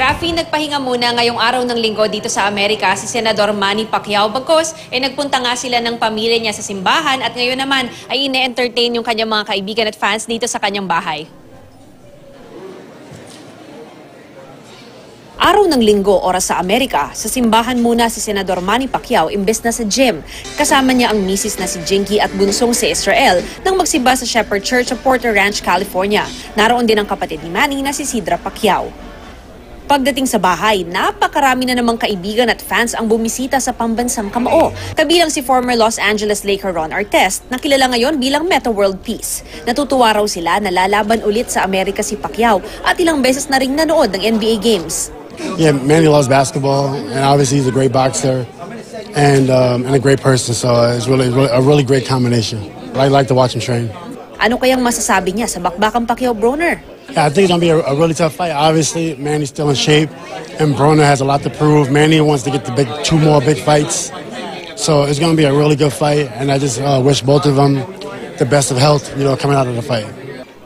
Rafi, nagpahinga muna ngayong araw ng linggo dito sa Amerika si Senador Manny Pacquiao bagkos nagpunta nga sila ng pamilya niya sa simbahan at ngayon naman ay ine-entertain yung kanyang mga kaibigan at fans dito sa kanyang bahay. Araw ng linggo, oras sa Amerika, sa simbahan muna si Senador Manny Pacquiao imbes na sa gym. Kasama niya ang misis na si Jinky at bunsong si Israel nang magsimba sa Shepherd Church sa Porter Ranch, California. Naroon din ang kapatid ni Manny na si Sidra Pacquiao. Pagdating sa bahay, napakarami na namang kaibigan at fans ang bumisita sa pambansang kamao. Kabilang si former Los Angeles Laker Ron Artest, na kilala ngayon bilang Meta World Peace. Natutuwa raw sila na lalaban ulit sa Amerika si Pacquiao at ilang beses na ring nanood ng NBA games. Yeah, Manny loves basketball, and obviously he's a great boxer and a great person. So it's really a really great combination. I like to watch him train. Ano kayang masasabi niya sa bakbakang Pacquiao-Broner? Yeah, I think it's gonna be a really tough fight. Obviously, Manny's still in shape, and Broner has a lot to prove. Manny wants to get the two more big fights, so it's gonna be a really good fight. And I just wish both of them the best of health, coming out of the fight.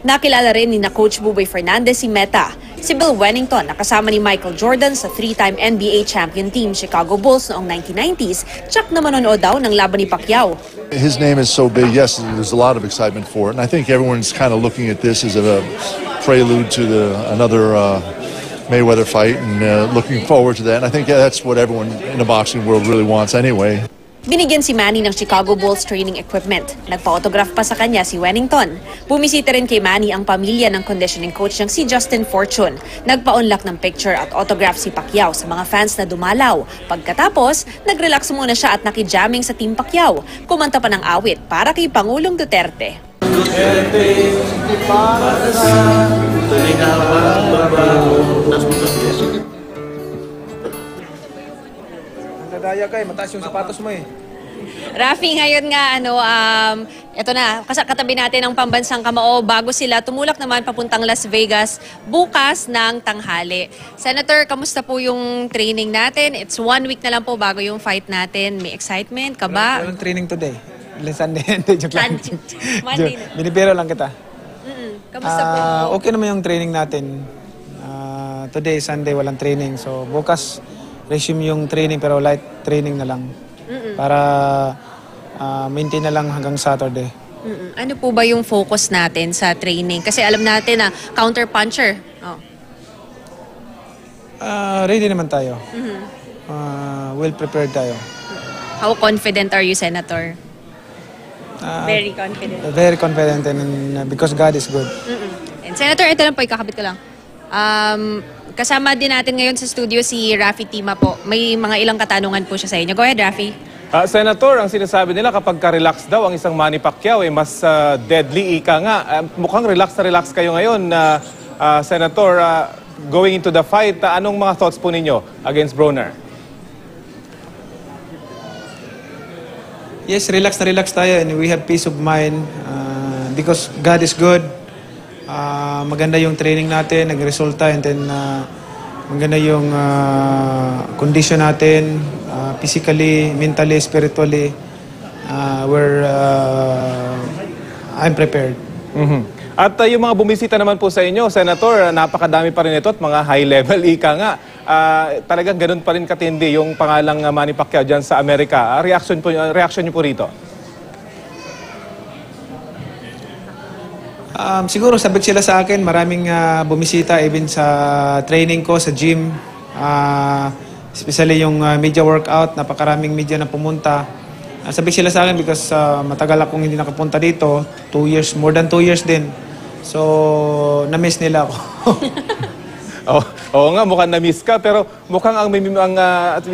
Nakilala rin ni Coach Buboy Fernandez si Meta. Si Bill Wennington, nakasama ni Michael Jordan sa 3-time NBA champion team Chicago Bulls noong 1990s, tsak na manonood daw ng laban ni Pacquiao. His name is so big, yes, there's a lot of excitement for it. And I think everyone's kind of looking at this as a prelude to another Mayweather fight and looking forward to that. And I think that's what everyone in the boxing world really wants anyway. Binigyan si Manny ng Chicago Bulls training equipment. Nagpa-autograph pa sa kanya si Wennington. Bumisita rin kay Manny ang pamilya ng conditioning coach niyang si Justin Fortune. Nagpa-unlock ng picture at autograph si Pacquiao sa mga fans na dumalaw. Pagkatapos, nag-relax muna siya at nakijamming sa Team Pacquiao. Kumanta pa ng awit para kay Pangulong Duterte. Daya kay mataas yung sapatos mo eh. Rafi, ngayon nga eto na, katabi natin ang pambansang kamao bago sila tumulak naman papuntang Las Vegas bukas ng tanghali. Senator, kamusta po yung training natin? It's 1 week na lang po bago yung fight natin. May excitement ka ba? Walang training today. Sunday, hindi, joke lang. Monday. Binibiro lang kita. Kamusta po? Okay naman yung training natin. Today, Sunday, walang training. So, bukas, resume yung training pero light training na lang. Para maintain na lang hanggang Saturday. Ano po ba yung focus natin sa training? Kasi alam natin na counter-puncher. Ready naman tayo. Well prepared tayo. How confident are you, Senator? Very confident. Very confident and because God is good. And Senator, ito lang po, ikakabit ko lang. Kasama din natin ngayon sa studio si Rafi Tima po. May mga ilang katanungan po siya sa inyo. Go ahead, Rafi. Senator, ang sinasabi nila kapag ka-relax daw ang isang Manny Pacquiao, mas deadly ika nga. Mukhang relax na relax kayo ngayon, Senator. Going into the fight, anong mga thoughts po ninyo against Broner? Yes, relax na relax tayo and we have peace of mind because God is good. Maganda yung training natin, nagresulta, and then maganda yung condition natin, physically, mentally, spiritually. I'm prepared. At yung mga bumisita naman po sa inyo, Senator, napakadami pa rin ito at mga high-level ika nga. Talagang ganun pa rin katindi yung pangalang Manny Pacquiao dyan sa Amerika. Reaction niyo po rito? Siguro sabik sila sa akin, maraming bumisita even sa training ko, sa gym. Especially yung media workout, napakaraming media na pumunta. Sabik sila sa akin because matagal akong hindi nakapunta dito, 2 years, more than 2 years din. So, na-miss nila ako. Oo nga, mukhang na-miss ka, pero mukhang ang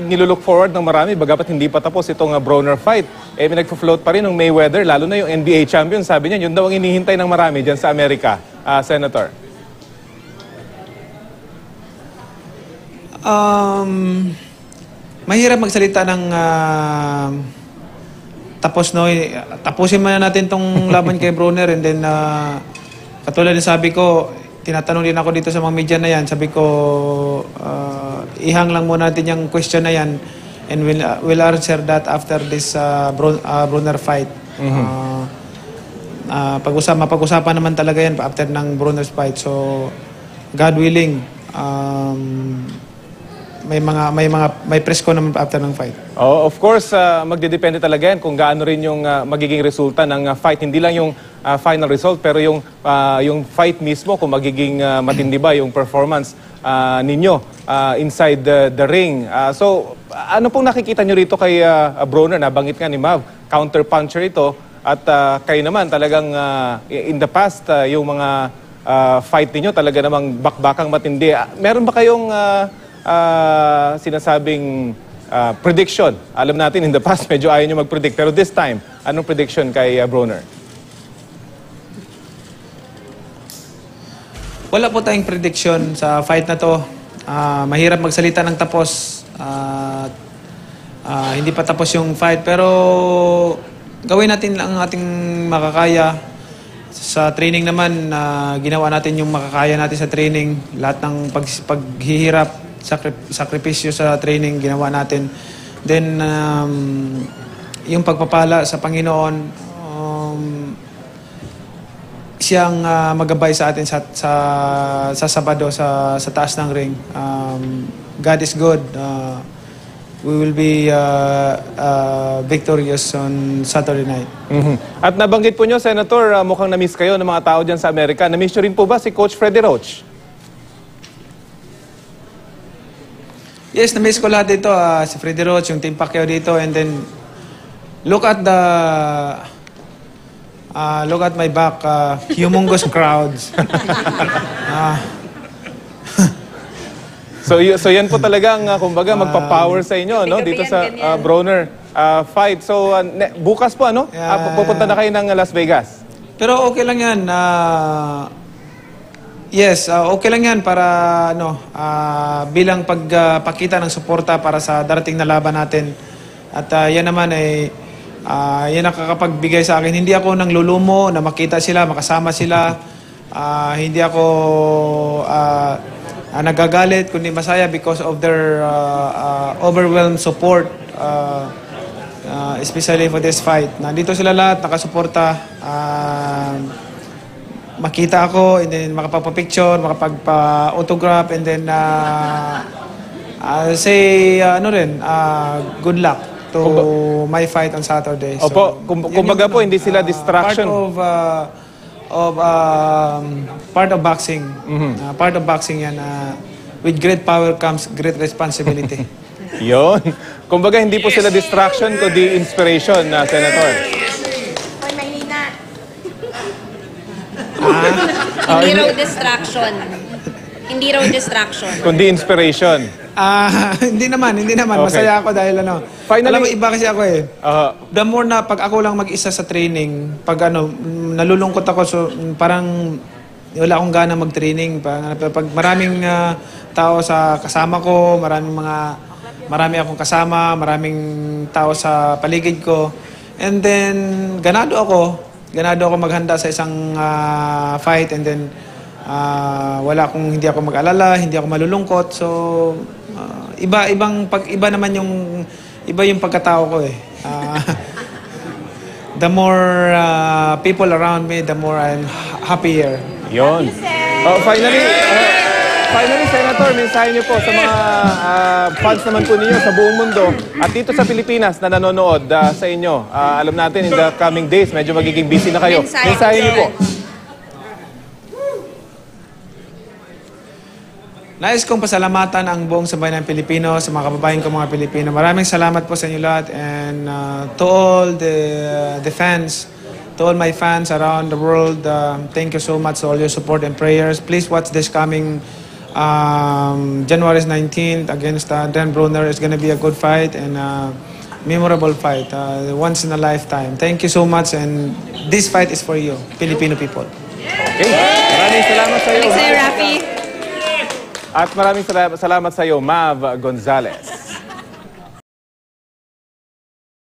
nilulook forward ng marami, bagapat hindi pa tapos itong Broner fight. May nagpo-float pa rin ng Mayweather, lalo na yung NBA champion. Sabi niya, yun daw ang hinihintay ng marami dyan sa Amerika, Senator. Mahirap magsalita ng tapos, no? Tapusin muna natin tong laban kay Broner and then katulad na sabi ko, tinatanong din ako dito sa mga media na yan, sabi ko, ihang lang muna natin yung question na yan and we'll answer that after this Broner fight. Mapag-usapan naman talaga yan after ng Broner's fight. So, God willing, may press ko naman after ng fight. Oh, of course, magdedepende talaga yan kung gaano rin yung magiging resulta ng fight. Hindi lang yung final result, pero yung fight mismo, kung magiging matindi ba yung performance ninyo inside the ring. So, ano pong nakikita nyo rito kay Broner? Nabanggit nga ni Mav, counter-puncher ito. At kayo naman talagang in the past, yung mga fight ninyo talaga namang bakbakang matindi. Meron ba kayong sinasabing prediction? Alam natin in the past medyo ayaw nyo mag-predict. Pero this time, anong prediction kay Broner? Wala po tayong prediction sa fight na to. Mahirap magsalita ng tapos. Hindi pa tapos yung fight. Pero gawin natin ang ating makakaya. Sa training naman, ginawa natin yung makakaya natin sa training. Lahat ng paghihirap, sakripisyo sa training, ginawa natin. Then, yung pagpapala sa Panginoon, siyang magabay sa atin sa Sabado, sa taas ng ring. God is good. We will be victorious on Saturday night. At nabanggit po nyo, Senator, mukhang na-miss kayo ng mga tao dyan sa Amerika. Na-miss nyo rin po ba si Coach Freddie Roach? Yes, na-miss ko lahat dito. Si Freddie Roach, yung Team Pacquiao dito. And then, look at my back. Humongous crowds. So yan po talagang kumbaga magpa-power sa inyo no dito sa Broner fight. So bukas po ano? Pupunta na kayo ng Las Vegas. Pero okay lang 'yan. Yes, okay lang 'yan para bilang pagpakita ng suporta para sa darating na laban natin. At yan naman ay yan nakakapagbigay sa akin. Hindi ako nang lulumo na makita sila, makasama sila. Hindi ako nagagalit, kundi masaya because of their overwhelmed support, especially for this fight. Nandito sila lahat, nakasuporta. Makita ako, and then makapagpa-picture, makapagpa-autograph, and then say, good luck to my fight on Saturday. Opo, kumbaga po, hindi sila distraction. Part of boxing. Part of boxing yan. With great power comes great responsibility. Yon. Kumbaga hindi po sila distraction kundi inspiration, Senator. Hoy, mahina. Hindi raw distraction. Hindi raw distraction. Kundi inspiration. Hindi naman. Okay. Masaya ako dahil Finally, alam mo, iba kasi ako eh. The more na pag ako lang mag-isa sa training, pag nalulungkot ako, so parang wala akong gana mag-training. Pag maraming tao sa kasama ko, marami akong kasama, maraming tao sa paligid ko. And then, ganado ako maghanda sa isang fight, and then hindi ako mag-alala, hindi ako malulungkot. So, iba naman yung pagkatao ko eh. The more people around me, the more I'm happier. Yon. Finally, Senator, mensahe niyo po sa mga fans naman po ninyo sa buong mundo at dito sa Pilipinas na nanonood sa inyo. Alam natin, in the coming days, medyo magiging busy na kayo. Mensahe niyo po. Nais kong pasalamatan ang buong sambayan ng Pilipino, sa mga kababayan ko mga Pilipino. Maraming salamat po sa inyo lahat, and to all the fans, to all my fans around the world, thank you so much for all your support and prayers. Please watch this coming January 19th against Dan Broner. It's gonna be a good fight and memorable fight, once in a lifetime. Thank you so much, and this fight is for you, Filipino people. Okay. Maraming salamat sa iyo. Sir Rafi. At maraming salamat sa iyo, Mav Gonzalez.